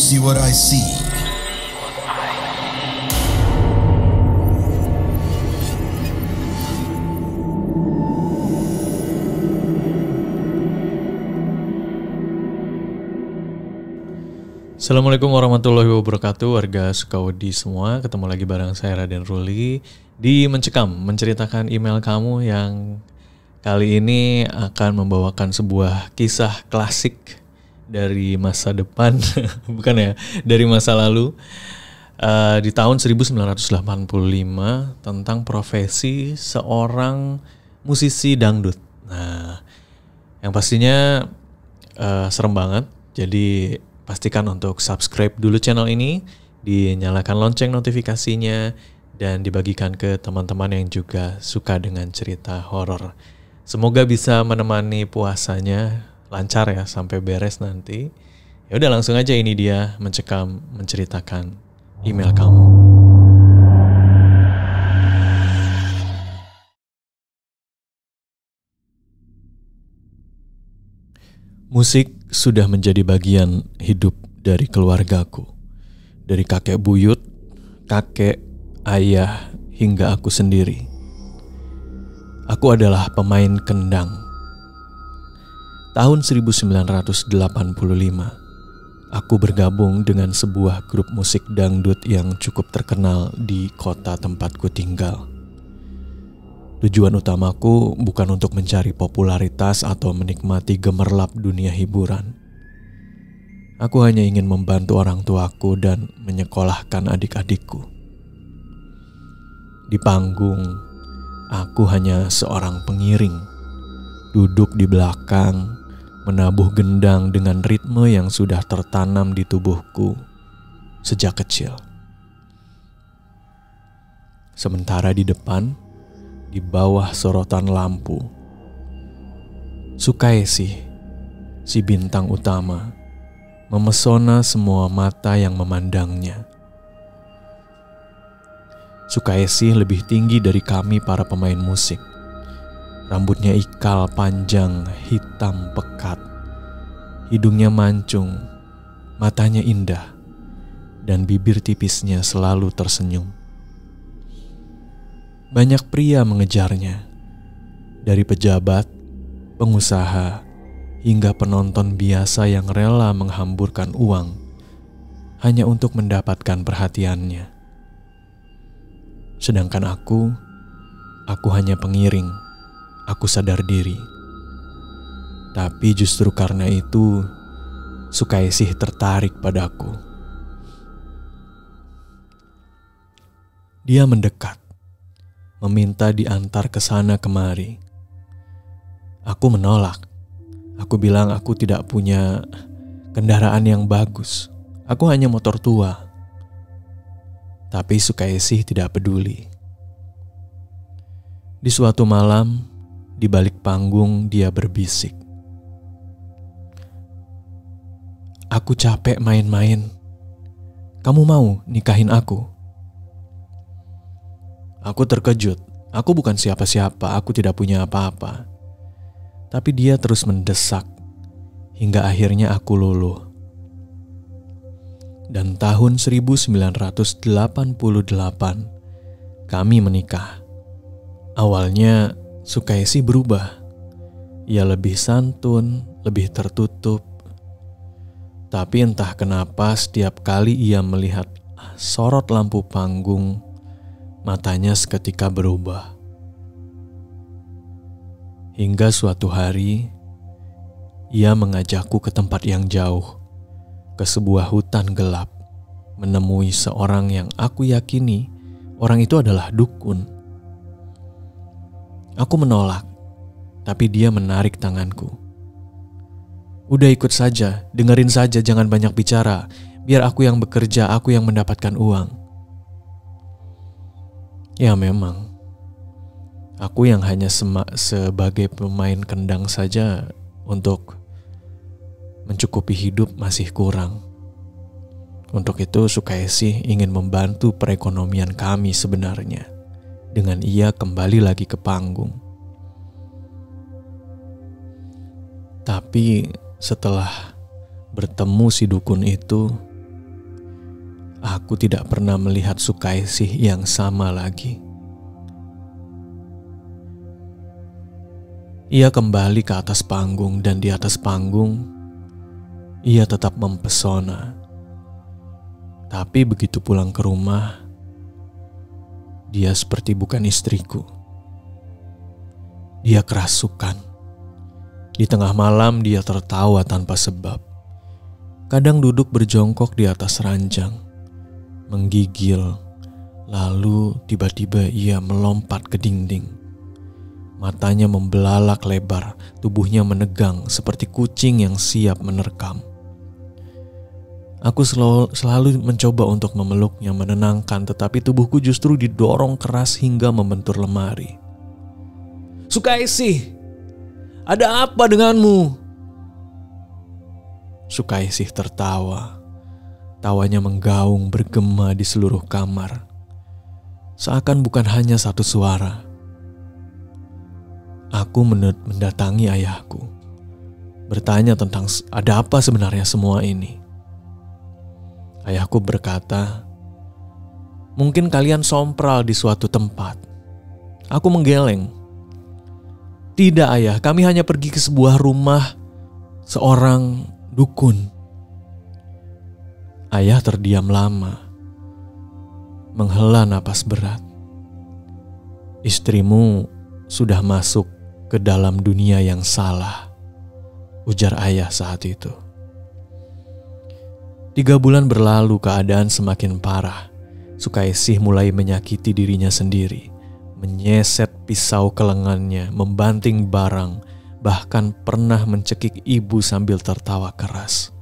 see what I see? Assalamualaikum warahmatullahi wabarakatuh, warga Sukawedi semua. Ketemu lagi bareng saya Raden Ruli di Mencekam, menceritakan email kamu yang kali ini akan membawakan sebuah kisah klasik dari masa depan, bukan ya, dari masa lalu, di tahun 1985 tentang profesi seorang musisi dangdut. Nah, yang pastinya serem banget, jadi pastikan untuk subscribe dulu channel ini, dinyalakan lonceng notifikasinya, dan dibagikan ke teman-teman yang juga suka dengan cerita horor. Semoga bisa menemani puasanya lancar ya sampai beres nanti. Ya udah langsung aja, ini dia Mencekam, menceritakan email kamu. Musik sudah menjadi bagian hidup dari keluargaku. Dari kakek buyut, kakek, ayah, hingga aku sendiri. Aku adalah pemain kendang. Tahun 1985, aku bergabung dengan sebuah grup musik dangdut yang cukup terkenal di kota tempatku tinggal. Tujuan utamaku bukan untuk mencari popularitas atau menikmati gemerlap dunia hiburan. Aku hanya ingin membantu orang tuaku dan menyekolahkan adik-adikku. Di panggung, aku hanya seorang pengiring, duduk di belakang, menabuh gendang dengan ritme yang sudah tertanam di tubuhku sejak kecil. Sementara di depan, di bawah sorotan lampu, Sukaesih, si bintang utama, memesona semua mata yang memandangnya. Sukaesih lebih tinggi dari kami para pemain musik. Rambutnya ikal panjang, hitam pekat. Hidungnya mancung, matanya indah, dan bibir tipisnya selalu tersenyum. Banyak pria mengejarnya, dari pejabat, pengusaha, hingga penonton biasa yang rela menghamburkan uang hanya untuk mendapatkan perhatiannya. Sedangkan aku hanya pengiring, aku sadar diri. Tapi justru karena itu, Sukaesih tertarik padaku. Dia mendekat, meminta diantar ke sana kemari. Aku menolak. Aku bilang aku tidak punya kendaraan yang bagus. Aku hanya motor tua. Tapi Sukaesih tidak peduli. Di suatu malam, di balik panggung dia berbisik. Aku capek main-main. Kamu mau nikahin aku? Aku terkejut. Aku bukan siapa-siapa, aku tidak punya apa-apa. Tapi dia terus mendesak, hingga akhirnya aku luluh. Dan tahun 1988, kami menikah. Awalnya, Sukaesih berubah. Ia lebih santun, lebih tertutup. Tapi entah kenapa setiap kali ia melihat sorot lampu panggung, matanya seketika berubah. Hingga suatu hari, ia mengajakku ke tempat yang jauh, ke sebuah hutan gelap, menemui seorang yang aku yakini orang itu adalah dukun. Aku menolak, tapi dia menarik tanganku. Udah ikut saja, dengerin saja, jangan banyak bicara. Biar aku yang bekerja, aku yang mendapatkan uang. Ya memang, aku yang hanya sebagai pemain kendang saja untuk mencukupi hidup masih kurang. Untuk itu Sukaesih ingin membantu perekonomian kami sebenarnya, dengan ia kembali lagi ke panggung. Tapi setelah bertemu si dukun itu, Aku tidak pernah melihat Sukaisih yang sama lagi. Ia kembali ke atas panggung dan di atas panggung, ia tetap mempesona. Tapi begitu pulang ke rumah, dia seperti bukan istriku. Dia kerasukan. Di tengah malam dia tertawa tanpa sebab. Kadang duduk berjongkok di atas ranjang, menggigil, lalu tiba-tiba ia melompat ke dinding. Matanya membelalak lebar, tubuhnya menegang seperti kucing yang siap menerkam. Aku selalu mencoba untuk memeluknya, menenangkan, tetapi tubuhku justru didorong keras hingga membentur lemari. "Sukaisih, ada apa denganmu?" Sukaisih tertawa. Tawanya menggaung bergema di seluruh kamar. Seakan bukan hanya satu suara. Aku mendatangi ayahku, bertanya tentang ada apa sebenarnya semua ini. Ayahku berkata, "Mungkin kalian sompral di suatu tempat." Aku menggeleng. "Tidak ayah, kami hanya pergi ke sebuah rumah seorang dukun." Ayah terdiam lama, menghela napas berat. "Istrimu sudah masuk ke dalam dunia yang salah," ujar ayah saat itu. 3 bulan berlalu, keadaan semakin parah. Sukaisih mulai menyakiti dirinya sendiri, menyeset pisau ke lengannya, membanting barang, bahkan pernah mencekik ibu sambil tertawa keras.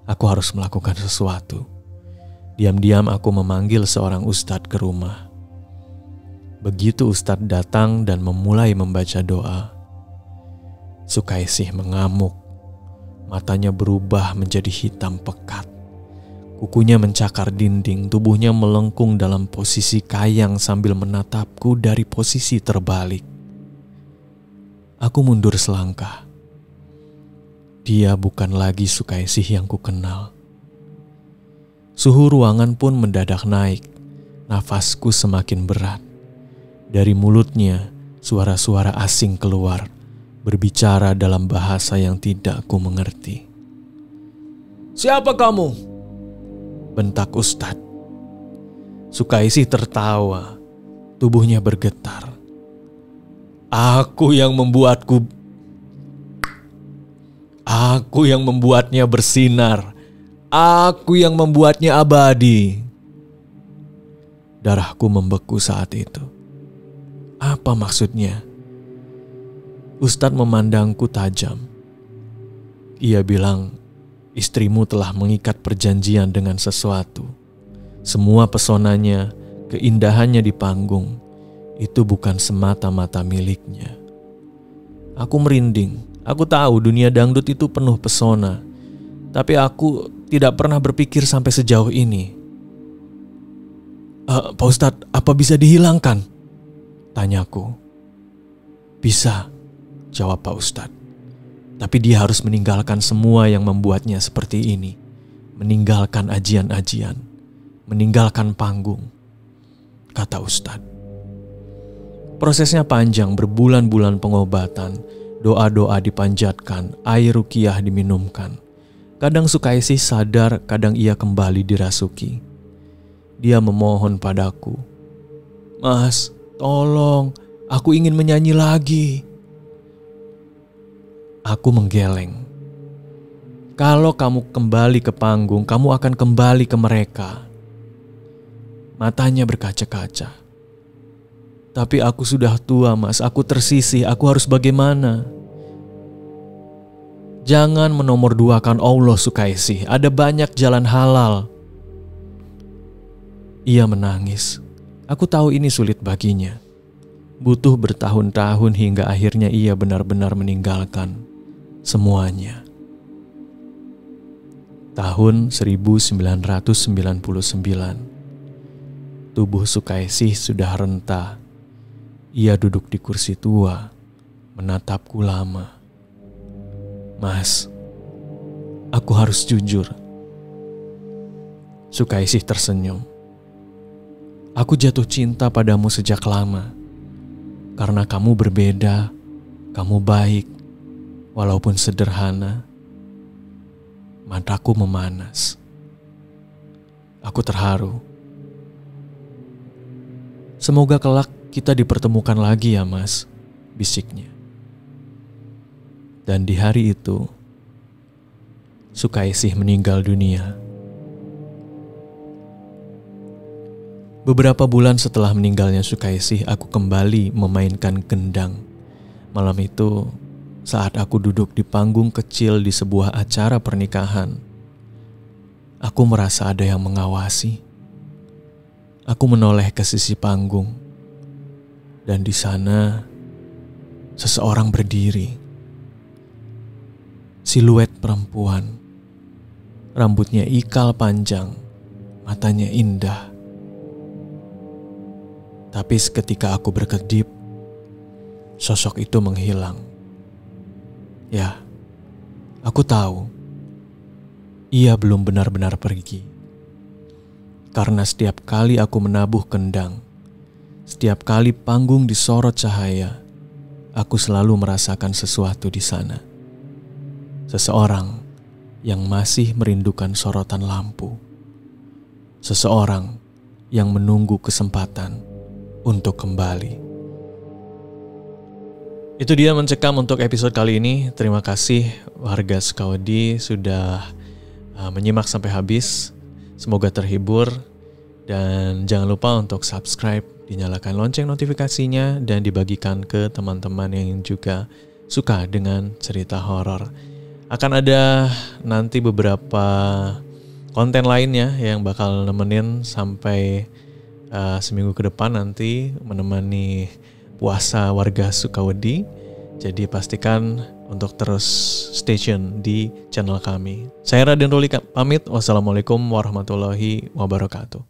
Aku harus melakukan sesuatu. Diam-diam aku memanggil seorang ustadz ke rumah. Begitu ustadz datang dan memulai membaca doa, Sukaisih mengamuk. Matanya berubah menjadi hitam pekat. Kukunya mencakar dinding, tubuhnya melengkung dalam posisi kayang sambil menatapku dari posisi terbalik. Aku mundur selangkah. Dia bukan lagi Sukaisih yang kukenal. Suhu ruangan pun mendadak naik. Nafasku semakin berat. Dari mulutnya, suara-suara asing keluar, berbicara dalam bahasa yang tidak ku mengerti. "Siapa kamu?" bentak ustadz. Sukaisih tertawa, tubuhnya bergetar. Aku yang membuatnya bersinar. Aku yang membuatnya abadi. Darahku membeku saat itu. Apa maksudnya? Ustadz memandangku tajam. Ia bilang, istrimu telah mengikat perjanjian dengan sesuatu. Semua pesonanya, keindahannya di panggung, itu bukan semata-mata miliknya. Aku merinding. Aku tahu dunia dangdut itu penuh pesona, tapi aku tidak pernah berpikir sampai sejauh ini. Pak Ustadz, apa bisa dihilangkan?" tanyaku. "Bisa," jawab Pak Ustadz. "Tapi dia harus meninggalkan semua yang membuatnya seperti ini. Meninggalkan ajian-ajian, meninggalkan panggung," kata Ustadz. Prosesnya panjang, berbulan-bulan pengobatan. Doa-doa dipanjatkan, air ruqyah diminumkan. Kadang Sukaisih sadar, kadang ia kembali dirasuki. Dia memohon padaku, "Mas, tolong, aku ingin menyanyi lagi." Aku menggeleng. "Kalau kamu kembali ke panggung, kamu akan kembali ke mereka." Matanya berkaca-kaca. "Tapi aku sudah tua, Mas. Aku tersisih. Aku harus bagaimana?" "Jangan menomorduakan Allah, Sukaisih. Ada banyak jalan halal." Ia menangis. Aku tahu ini sulit baginya. Butuh bertahun-tahun hingga akhirnya ia benar-benar meninggalkan semuanya. Tahun 1999. Tubuh Sukaisih sudah renta. Ia duduk di kursi tua, menatapku lama. "Mas, aku harus jujur. Sukaisih tersenyum. Aku jatuh cinta padamu sejak lama. Karena kamu berbeda, kamu baik, walaupun sederhana. Mataku memanas. Aku terharu. Semoga kelak kita dipertemukan lagi ya mas, bisiknya. Dan di hari itu, Sukaisih meninggal dunia. Beberapa bulan setelah meninggalnya Sukaisih, aku kembali memainkan gendang. Malam itu, saat aku duduk di panggung kecil di sebuah acara pernikahan, aku merasa ada yang mengawasi. Aku menoleh ke sisi panggung, dan di sana seseorang berdiri. Siluet perempuan, rambutnya ikal panjang, matanya indah. Tapi seketika aku berkedip, sosok itu menghilang. Ya, aku tahu ia belum benar-benar pergi. Karena setiap kali aku menabuh kendang, setiap kali panggung disorot cahaya, aku selalu merasakan sesuatu di sana. Seseorang yang masih merindukan sorotan lampu. Seseorang yang menunggu kesempatan untuk kembali. Itu dia Mencekam untuk episode kali ini. Terima kasih warga Sukawedi sudah menyimak sampai habis. Semoga terhibur. Dan jangan lupa untuk subscribe, dinyalakan lonceng notifikasinya, dan dibagikan ke teman-teman yang juga suka dengan cerita horor. Akan ada nanti beberapa konten lainnya yang bakal nemenin sampai seminggu ke depan nanti menemani puasa warga Sukawedi. Jadi pastikan untuk terus stay tune di channel kami. Saya Raden Ruli pamit. Wassalamualaikum warahmatullahi wabarakatuh.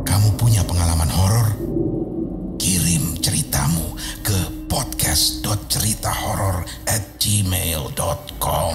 Kamu punya pengalaman horor? Kirim ceritamu ke podcast.ceritahoror@gmail.com.